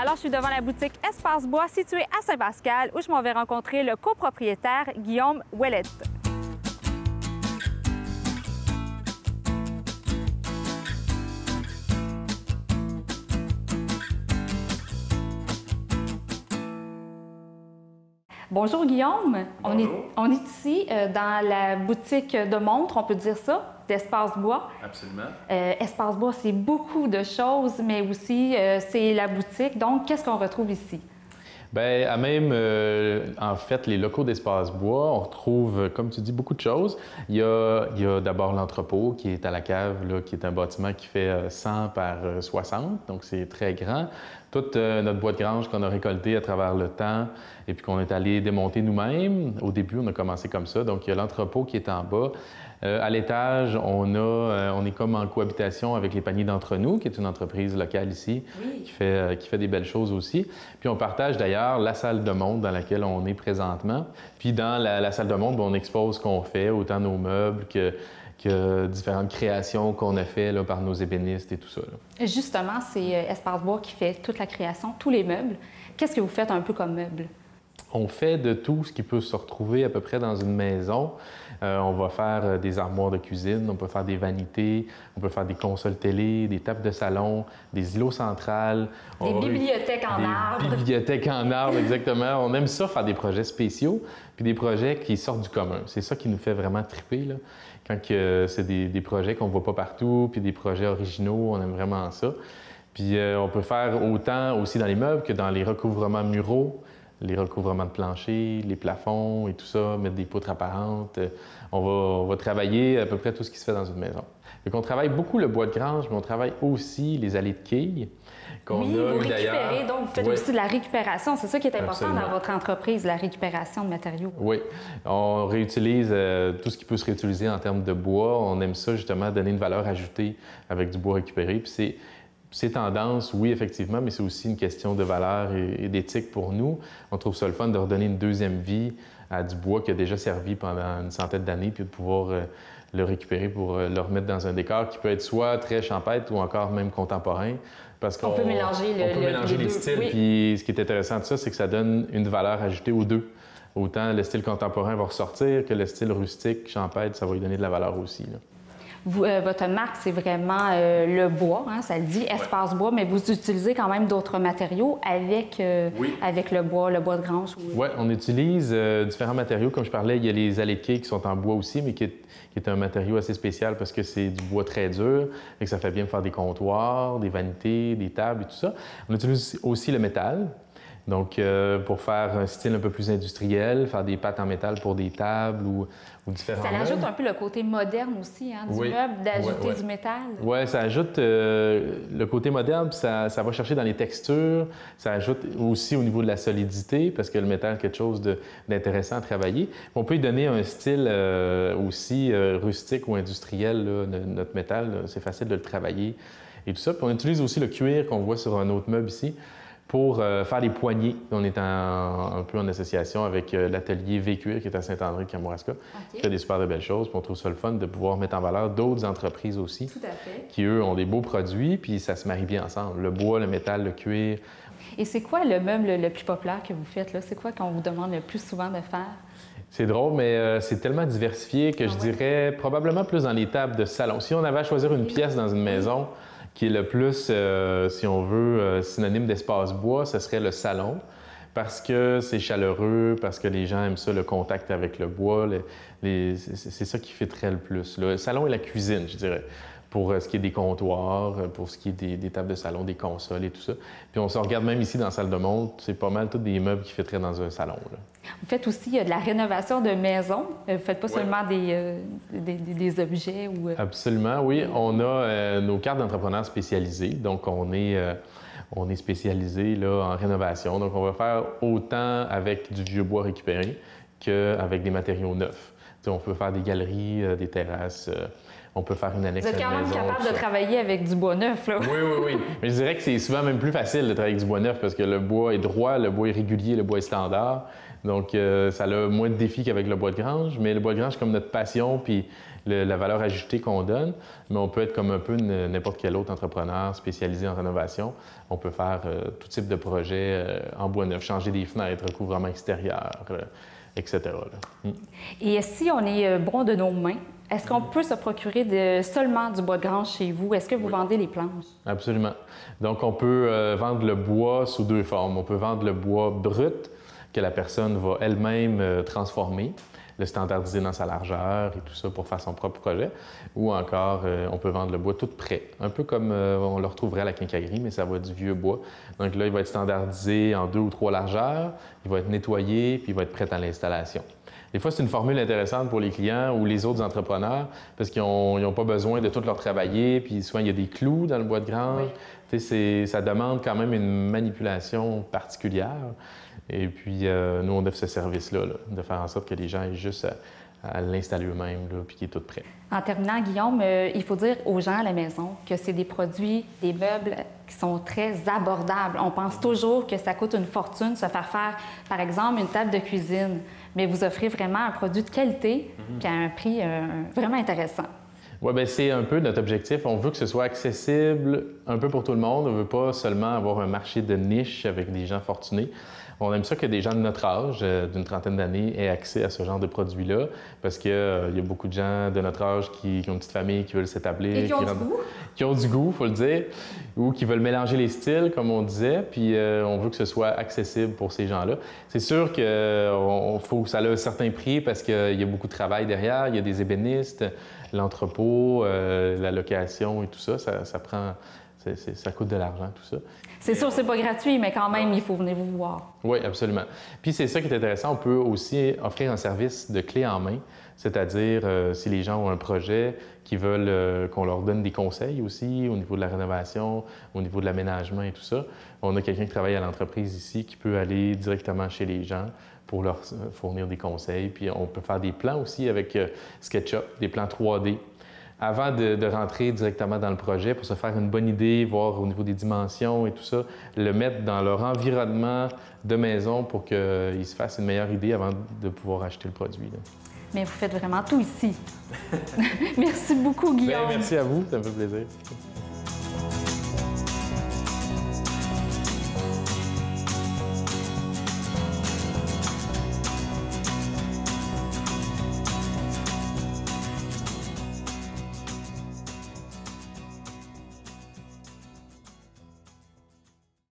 Alors, je suis devant la boutique Espace Bois située à Saint-Pascal où je m'en vais rencontrer le copropriétaire Guillaume Ouellette. Bonjour Guillaume, Bonjour. On est ici dans la boutique de montres, on peut dire ça, d'Espace Bois. Absolument. Espace Bois, c'est beaucoup de choses, mais aussi c'est la boutique. Donc, qu'est-ce qu'on retrouve ici? Bien, à même, en fait, les locaux d'Espace Bois, on retrouve, comme tu dis, beaucoup de choses. Il y a d'abord l'entrepôt qui est à la cave, là, qui est un bâtiment qui fait 100 par 60, donc c'est très grand. Toute notre bois de grange qu'on a récolté à travers le temps et puis qu'on est allé démonter nous-mêmes. Au début, on a commencé comme ça. Donc, il y a l'entrepôt qui est en bas. À l'étage, on est comme en cohabitation avec les Paniers d'entre nous, qui est une entreprise locale ici, Oui. qui fait des belles choses aussi. Puis on partage d'ailleurs la salle de montre dans laquelle on est présentement. Puis dans la salle de montre, on expose ce qu'on fait, autant nos meubles que différentes créations qu'on a faites là, par nos ébénistes et tout ça, là. Justement, c'est Espace Bois qui fait toute la création, tous les meubles. Qu'est-ce que vous faites un peu comme meubles? On fait de tout ce qui peut se retrouver à peu près dans une maison. On va faire des armoires de cuisine, on peut faire des vanités, on peut faire des consoles télé, des tables de salon, des îlots centrales. Des bibliothèques en arbre. Des bibliothèques en arbre, exactement. On aime ça, faire des projets spéciaux, puis des projets qui sortent du commun. C'est ça qui nous fait vraiment triper, là. Quand c'est des projets qu'on ne voit pas partout, puis des projets originaux, on aime vraiment ça. Puis on peut faire autant aussi dans les meubles que dans les recouvrements muraux, les recouvrements de plancher, les plafonds et tout ça, mettre des poutres apparentes. On va travailler à peu près tout ce qui se fait dans une maison. Donc, on travaille beaucoup le bois de grange, mais on travaille aussi les allées de quilles qu'on Oui, a vous eu d'ailleurs. récupérez, donc vous faites Oui. aussi de la récupération. C'est ça qui est important Absolument. dans votre entreprise, la récupération de matériaux. Oui, on réutilise tout ce qui peut se réutiliser en termes de bois. On aime ça justement, donner une valeur ajoutée avec du bois récupéré. Puis c'est tendance, oui, effectivement, mais c'est aussi une question de valeur et d'éthique pour nous. On trouve ça le fun de redonner une deuxième vie à du bois qui a déjà servi pendant une centaine d'années, puis de pouvoir le récupérer pour le remettre dans un décor qui peut être soit très champêtre ou encore même contemporain. Parce qu'on peut mélanger les deux, styles. oui. Puis ce qui est intéressant de ça, c'est que ça donne une valeur ajoutée aux deux. Autant le style contemporain va ressortir que le style rustique, champêtre, ça va lui donner de la valeur aussi, là. Votre marque, c'est vraiment le bois, hein, ça le dit, Espace Bois, mais vous utilisez quand même d'autres matériaux avec, Oui. avec le bois de grange. Oui, on utilise différents matériaux. Comme je parlais, il y a les allées de quilles qui sont en bois aussi, mais qui est un matériau assez spécial parce que c'est du bois très dur et que ça fait bien faire des comptoirs, des vanités, des tables et tout ça. On utilise aussi le métal. Donc, pour faire un style un peu plus industriel, faire des pattes en métal pour des tables ou différents Ça meubles. ajoute un peu le côté moderne aussi, hein, du Oui. meuble, d'ajouter Ouais. du métal. Oui, ça ajoute le côté moderne, puis ça va chercher dans les textures. Ça ajoute aussi au niveau de la solidité, parce que le métal est quelque chose d'intéressant à travailler. On peut y donner un style aussi rustique ou industriel, là, notre métal. C'est facile de le travailler et tout ça. Puis on utilise aussi le cuir qu'on voit sur un autre meuble ici pour faire des poignées. On est un peu en association avec l'atelier V-Cuir qui est à Saint-André-Kamouraska, qui fait des super de belles choses. Puis on trouve ça le fun de pouvoir mettre en valeur d'autres entreprises aussi, Tout à fait. qui, eux, ont des beaux produits, puis ça se marie bien ensemble. Le bois, le métal, le cuir. Et c'est quoi le meuble le plus populaire que vous faites, là? C'est quoi qu'on vous demande le plus souvent de faire? C'est drôle, mais c'est tellement diversifié que je dirais probablement plus dans les tables de salon. Si on avait à choisir une pièce dans une maison qui est le plus, si on veut, synonyme d'espace bois, ce serait le salon. Parce que c'est chaleureux, parce que les gens aiment ça, le contact avec le bois. C'est ça qui fitterait le plus. Le salon et la cuisine, je dirais. Pour ce qui est des comptoirs, pour ce qui est des tables de salon, des consoles et tout ça. Puis on se regarde même ici dans la salle de montre, c'est pas mal tous des meubles qui fitteraient dans un salon, là. Vous faites aussi de la rénovation de maisons. Vous ne faites pas Ouais. seulement des objets ou... Absolument, oui. On a nos cartes d'entrepreneurs spécialisées. Donc, on est spécialisé là, en rénovation. Donc, on va faire autant avec du vieux bois récupéré qu'avec des matériaux neufs. Tu sais, on peut faire des galeries, des terrasses. on peut faire une annexe Vous êtes à quand une même maison. capable de travailler avec du bois neuf, là. Oui, oui, oui. Mais je dirais que c'est souvent même plus facile de travailler avec du bois neuf parce que le bois est droit, le bois est régulier, le bois est standard. Donc, ça a moins de défis qu'avec le bois de grange. Mais le bois de grange, c'est comme notre passion puis la valeur ajoutée qu'on donne. Mais on peut être comme un peu n'importe quel autre entrepreneur spécialisé en rénovation. On peut faire tout type de projet en bois neuf, changer des fenêtres, recouvrement extérieur, etc. là. Et si on est bon de nos mains, est-ce qu'on peut se procurer seulement du bois de grange chez vous? Est-ce que vous vendez les planches? Absolument. Donc, on peut vendre le bois sous deux formes. On peut vendre le bois brut que la personne va elle-même transformer, le standardiser dans sa largeur et tout ça pour faire son propre projet. Ou encore, on peut vendre le bois tout prêt, un peu comme on le retrouverait à la quincaillerie, mais ça va être du vieux bois. Donc là, il va être standardisé en 2 ou 3 largeurs, il va être nettoyé, puis il va être prêt à l'installation. Des fois, c'est une formule intéressante pour les clients ou les autres entrepreneurs parce qu'ils n'ont pas besoin de tout leur travailler, puis souvent, il y a des clous dans le bois de grange. Oui. Ça demande quand même une manipulation particulière. Et puis, nous, on offre ce service-là, de faire en sorte que les gens aient juste à l'installer eux-mêmes, puis qu'il est tout prêt. En terminant, Guillaume, il faut dire aux gens à la maison que c'est des produits, des meubles qui sont très abordables. On pense toujours que ça coûte une fortune se faire faire, par exemple, une table de cuisine. Mais vous offrez vraiment un produit de qualité puis à un prix vraiment intéressant. Oui, bien, c'est un peu notre objectif. On veut que ce soit accessible un peu pour tout le monde. On ne veut pas seulement avoir un marché de niche avec des gens fortunés. On aime ça que des gens de notre âge, d'une trentaine d'années, aient accès à ce genre de produits-là parce qu'il y a beaucoup de gens de notre âge qui ont une petite famille, qui veulent s'établir. Et qui ont du goût. Qui ont du goût, il faut le dire, ou qui veulent mélanger les styles, comme on disait, puis on veut que ce soit accessible pour ces gens-là. C'est sûr qu'il faut que ça ait un certain prix parce qu'il y a beaucoup de travail derrière, il y a des ébénistes, l'entrepôt, la location et tout ça, ça coûte de l'argent, tout ça. C'est sûr, c'est pas gratuit, mais quand même, il faut venir vous voir. Oui, absolument. Puis c'est ça qui est intéressant, on peut aussi offrir un service de clé en main, c'est-à-dire si les gens ont un projet, qui veulent qu'on leur donne des conseils aussi au niveau de la rénovation, au niveau de l'aménagement et tout ça. On a quelqu'un qui travaille à l'entreprise ici qui peut aller directement chez les gens pour leur fournir des conseils. Puis on peut faire des plans aussi avec SketchUp, des plans 3D. Avant de rentrer directement dans le projet, pour se faire une bonne idée, voir au niveau des dimensions et tout ça, le mettre dans leur environnement de maison pour qu'ils se fassent une meilleure idée avant de pouvoir acheter le produit. Là. Mais vous faites vraiment tout ici. Merci beaucoup, Guillaume. Bien, merci à vous, ça me fait plaisir.